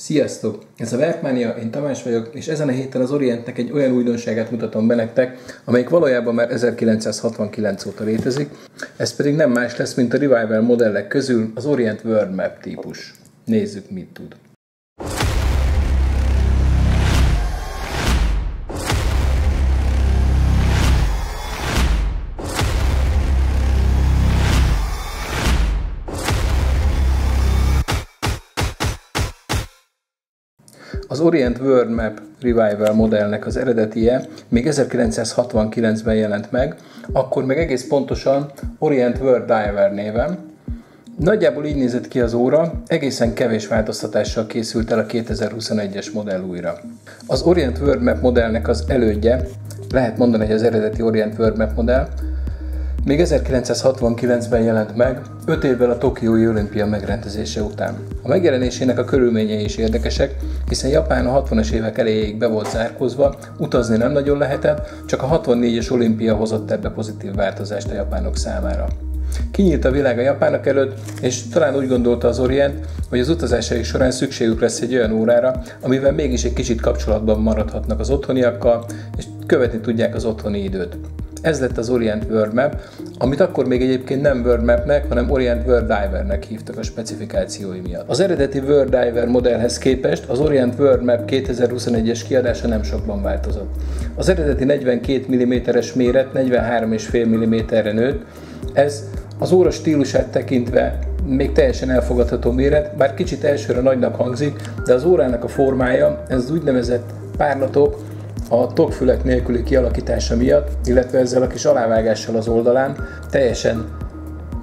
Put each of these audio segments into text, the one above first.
Sziasztok! Ez a Verkmania, én Tamás vagyok, és ezen a héten az Orientnek egy olyan újdonságát mutatom be nektek, amelyik valójában már 1969 óta létezik, ez pedig nem más lesz, mint a Revival modellek közül az Orient World Map típus. Nézzük, mit tud. Az Orient World Map Revival modellnek az eredetie még 1969-ben jelent meg, akkor meg egész pontosan Orient World Diver néven. Nagyjából így nézett ki az óra, egészen kevés változtatással készült el a 2021-es modell újra. Az Orient World Map modellnek az elődje, lehet mondani, hogy az eredeti Orient World Map modell, még 1969-ben jelent meg, 5 évvel a Tokiói olimpia megrendezése után. A megjelenésének a körülményei is érdekesek, hiszen Japán a 60-as évek elejéig be volt zárkózva, utazni nem nagyon lehetett, csak a 64-es olimpia hozott ebbe pozitív változást a japánok számára. Kinyílt a világ a japánok előtt, és talán úgy gondolta az Orient, hogy az utazásaik során szükségük lesz egy olyan órára, amivel mégis egy kicsit kapcsolatban maradhatnak az otthoniakkal, és követni tudják az otthoni időt. Ez lett az Orient World Map, amit akkor még egyébként nem World Mapnek, hanem Orient World Divernek hívtak a specifikációi miatt. Az eredeti World Diver modellhez képest az Orient World Map 2021-es kiadása nem sokban változott. Az eredeti 42 mm-es méret 43,5 mm-re nőtt, ez az óra stílusát tekintve még teljesen elfogadható méret, bár kicsit elsőre nagynak hangzik, de az órának a formája, ez az úgynevezett párlatok, a tokfülek nélküli kialakítása miatt, illetve ezzel a kis alávágással az oldalán teljesen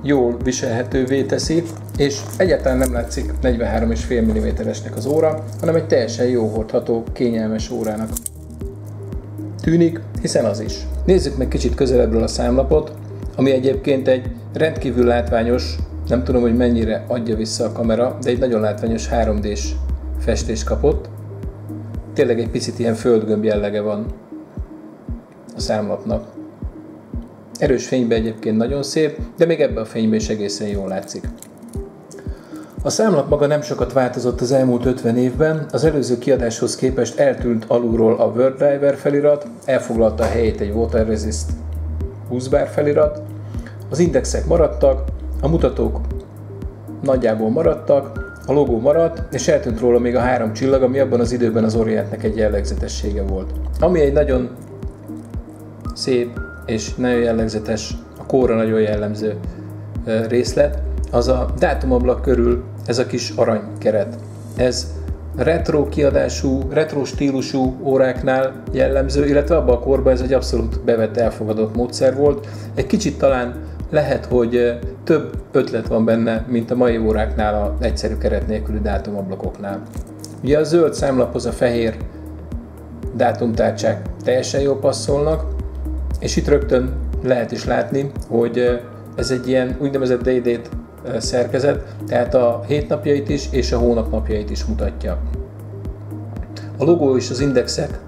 jól viselhetővé teszi, és egyáltalán nem látszik 43,5 mm-esnek az óra, hanem egy teljesen jó hordható, kényelmes órának tűnik, hiszen az is. Nézzük meg kicsit közelebbről a számlapot, ami egyébként egy rendkívül látványos, nem tudom, hogy mennyire adja vissza a kamera, de egy nagyon látványos 3D-s festést kapott. Tényleg egy picit ilyen földgömb jellege van a számlapnak. Erős fényben egyébként nagyon szép, de még ebben a fényben is egészen jól látszik. A számlap maga nem sokat változott az elmúlt 50 évben, az előző kiadáshoz képest eltűnt alulról a World Diver felirat, elfoglalta a helyét egy Water Resist 20 bar felirat, az indexek maradtak, a mutatók nagyjából maradtak, a logó maradt, és eltűnt róla még a 3 csillag, ami abban az időben az Orientnek egy jellegzetessége volt. Ami egy nagyon szép és nagyon jellegzetes, a kóra nagyon jellemző részlet, az a dátumablak körül ez a kis aranykeret. Ez retro kiadású, retro stílusú óráknál jellemző, illetve abban a korban ez egy abszolút bevett, elfogadott módszer volt. Egy kicsit talán lehet, hogy több ötlet van benne, mint a mai óráknál az egyszerű keret nélküli dátumablakoknál. Ugye a zöld számlaphoz a fehér dátumtárcsák teljesen jól passzolnak, és itt rögtön lehet is látni, hogy ez egy ilyen úgynevezett day-date szerkezet, tehát a hétnapjait is és a hónapnapjait is mutatja. A logó és az indexek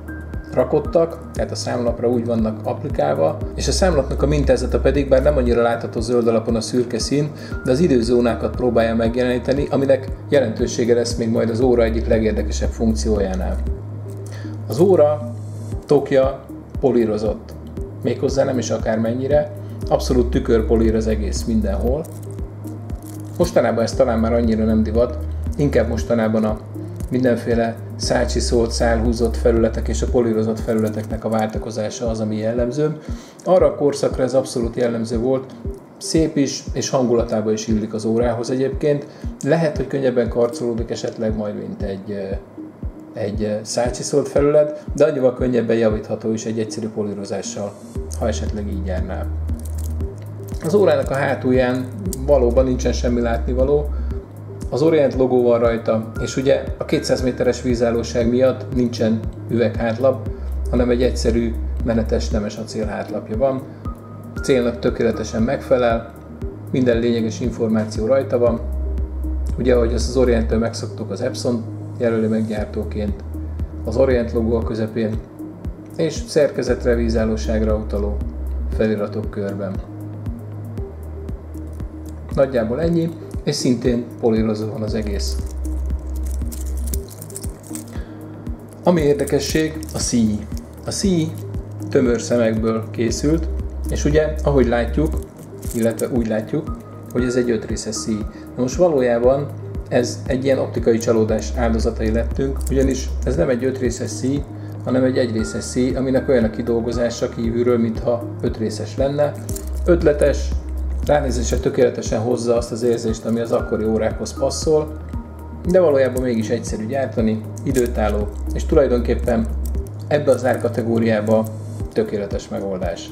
rakottak, tehát a számlapra úgy vannak applikálva, és a számlapnak a mintázata pedig, bár nem annyira látható zöld alapon a szürke szín, de az időzónákat próbálja megjeleníteni, aminek jelentősége lesz még majd az óra egyik legérdekesebb funkciójánál. Az óra tokja polírozott, méghozzá nem is akármennyire, abszolút tükörpolír az egész mindenhol. Mostanában ez talán már annyira nem divat, inkább mostanában a mindenféle szálcsiszolt, szálhúzott felületek és a polírozott felületeknek a váltakozása az, ami jellemző. Arra a korszakra ez abszolút jellemző volt, szép is, és hangulatában is illik az órához egyébként. Lehet, hogy könnyebben karcolódik esetleg majd, mint egy szálcsiszolt felület, de annyival könnyebben javítható is egy egyszerű polírozással, ha esetleg így járnál. Az órának a hátulján valóban nincsen semmi látnivaló, az Orient logó van rajta, és ugye a 200 méteres vízállóság miatt nincsen üveghátlap, hanem egy egyszerű menetes nemes acél hátlapja van. A célnak tökéletesen megfelel, minden lényeges információ rajta van. Ugye, ahogy azt az Orienttől megszoktuk, az Epson jelöli meg gyártóként, az Orient logó a közepén, és szerkezetre, vízállóságra utaló feliratok körben. Nagyjából ennyi, és szintén polírozva van az egész. Ami érdekesség, a szíj. A szíj tömör szemekből készült, és ugye, ahogy látjuk, illetve úgy látjuk, hogy ez egy 5 részes szíj. Na most valójában ez egy ilyen optikai csalódás áldozatai lettünk, ugyanis ez nem egy 5 részes szíj, hanem egy 1 részes szíj, aminek olyan a kidolgozása kívülről, mintha 5 részes lenne. Ötletes, ránézésre tökéletesen hozza azt az érzést, ami az akkori órákhoz passzol, de valójában mégis egyszerű gyártani, időtálló, és tulajdonképpen ebbe az árkategóriába tökéletes megoldás.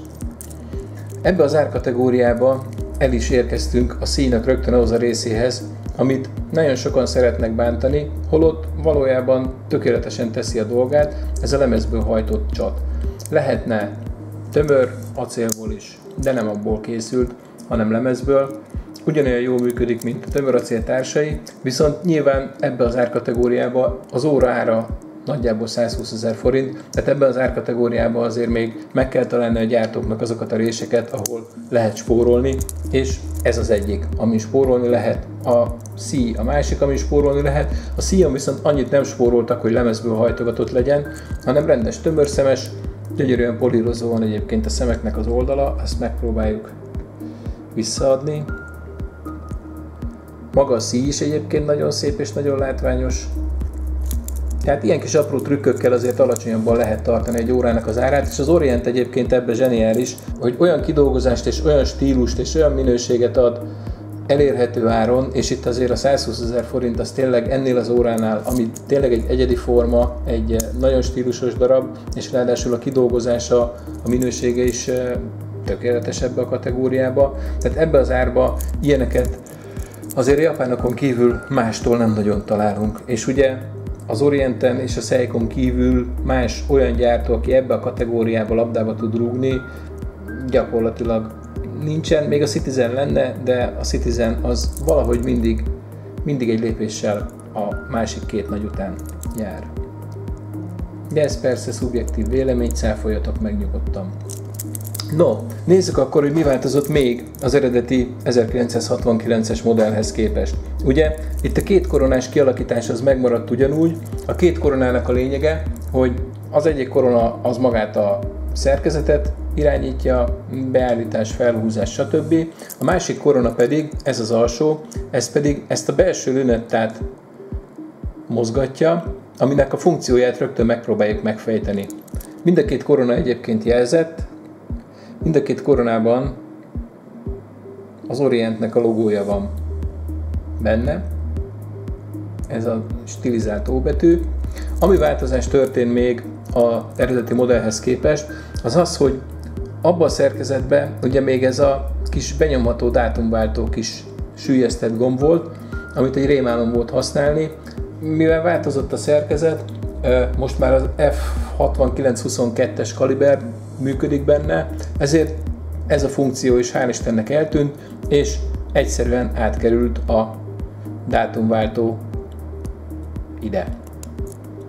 Ebbe az árkategóriába el is érkeztünk a szíjnak rögtön ahhoz a részéhez, amit nagyon sokan szeretnek bántani, holott valójában tökéletesen teszi a dolgát, ez a lemezből hajtott csat. Lehetne tömör acélból is, de nem abból készült, hanem lemezből. Ugyanolyan jól működik, mint a tömöracél társai, viszont nyilván ebbe az árkategóriába az óra ára nagyjából 120 000 forint, tehát ebben az árkategóriában azért még meg kell találni a gyártóknak azokat a réseket, ahol lehet spórolni, és ez az egyik, ami spórolni lehet. A szíj a másik, ami spórolni lehet. A szíjon viszont annyit nem spóroltak, hogy lemezből hajtogatott legyen, hanem rendes tömörszemes, gyönyörűen polírozó van egyébként a szemeknek az oldala, ezt megpróbáljuk visszaadni. Maga a szíj is egyébként nagyon szép és nagyon látványos. Tehát ilyen kis apró trükkökkel azért alacsonyabban lehet tartani egy órának az árát, és az Orient egyébként ebben zseniális, hogy olyan kidolgozást és olyan stílust és olyan minőséget ad elérhető áron, és itt azért a 120 000 forint az tényleg ennél az óránál, ami tényleg egy egyedi forma, egy nagyon stílusos darab, és ráadásul a kidolgozása, a minősége is tökéletes ebbe a kategóriába. Tehát ebbe az árba ilyeneket azért japánokon kívül mástól nem nagyon találunk. És ugye az Orienten és a Seikon kívül más olyan gyártó, aki ebbe a kategóriába labdába tud rúgni, gyakorlatilag nincsen. Még a Citizen lenne, de a Citizen az valahogy mindig egy lépéssel a másik két nagy után jár. De ez persze szubjektív vélemény, cáfoljatok meg nyugodtan. No, nézzük akkor, hogy mi változott még az eredeti 1969-es modellhez képest. Ugye, itt a két koronás kialakítás az megmaradt ugyanúgy. A két koronának a lényege, hogy az egyik korona az magát a szerkezetet irányítja, beállítás, felhúzás, stb. A másik korona pedig, ez az alsó, ez pedig ezt a belső lünettát mozgatja, aminek a funkcióját rögtön megpróbáljuk megfejteni. Mind a két korona egyébként jelzett, mind a két koronában az Orientnek a logója van benne, ez a stilizált O betű. Ami változás történt még az eredeti modellhez képest, az az, hogy abban a szerkezetben ugye még ez a kis benyomható dátumváltó kis süllyesztett gomb volt, amit egy rémálom volt használni. Mivel változott a szerkezet, most már az F6922-es kaliber működik benne, ezért ez a funkció is hál' Istennek eltűnt, és egyszerűen átkerült a dátumváltó ide.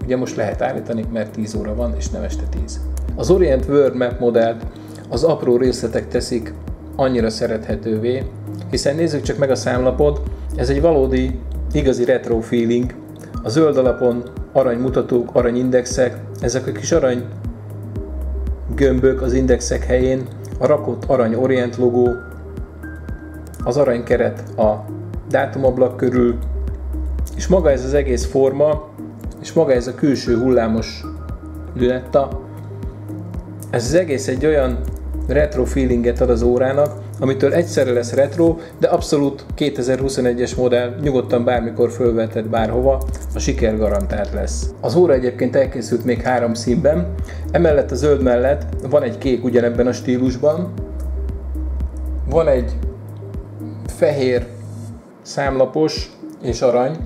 Ugye most lehet állítani, mert 10 óra van, és nem este 10. Az Orient World Map modellt az apró részletek teszik annyira szerethetővé, hiszen nézzük csak meg a számlapot, ez egy valódi, igazi retro feeling. A zöld alapon aranymutatók, aranyindexek, ezek a kis arany gömbök az indexek helyén, a rakott arany Orient logó, az aranykeret a dátumablak körül, és maga ez az egész forma, és maga ez a külső hullámos lünetta, ez az egész egy olyan retro feelinget ad az órának, amitől egyszerre lesz retro, de abszolút 2021-es modell, nyugodtan bármikor fölvetett bárhova, a siker garantált lesz. Az óra egyébként elkészült még 3 színben, emellett a zöld mellett van egy kék ugyanebben a stílusban, van egy fehér számlapos és arany,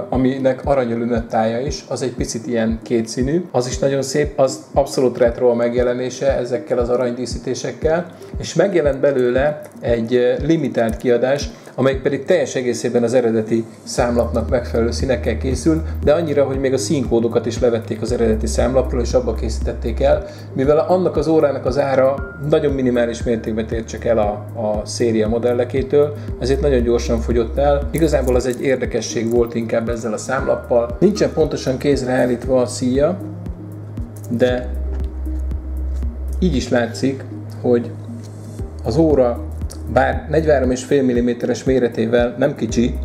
aminek aranyölünettája is, az egy picit ilyen kétszínű, az is nagyon szép, az abszolút retro a megjelenése ezekkel az aranydíszítésekkel, és megjelent belőle egy limitált kiadás, amelyik pedig teljes egészében az eredeti számlapnak megfelelő színekkel készül, de annyira, hogy még a színkódokat is levették az eredeti számlapról, és abba készítették el, mivel annak az órának az ára nagyon minimális mértékben tért csak el a széria modellekétől, ezért nagyon gyorsan fogyott el. Igazából az egy érdekesség volt inkább ezzel a számlappal. Nincsen pontosan kézre állítva a szíja, de így is látszik, hogy az óra bár 43,5 mm-es méretével nem kicsi,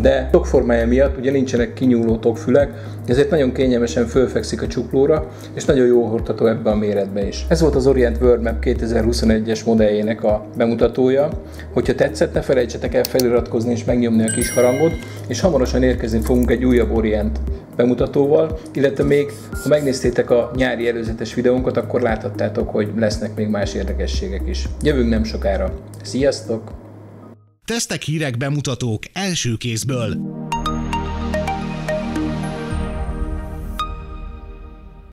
de tokformája miatt ugye nincsenek kinyúló tokfülek, ezért nagyon kényelmesen fölfekszik a csuklóra, és nagyon jól hordható ebbe a méretbe is. Ez volt az Orient World Map 2021-es modelljének a bemutatója. Hogyha tetszett, ne felejtsetek el feliratkozni és megnyomni a kis harangot, és hamarosan érkezni fogunk egy újabb Orient bemutatóval, illetve még, ha megnéztétek a nyári előzetes videónkat, akkor láthattátok, hogy lesznek még más érdekességek is. Jövünk nem sokára. Sziasztok! Tesztek, hírek, bemutatók első kézből.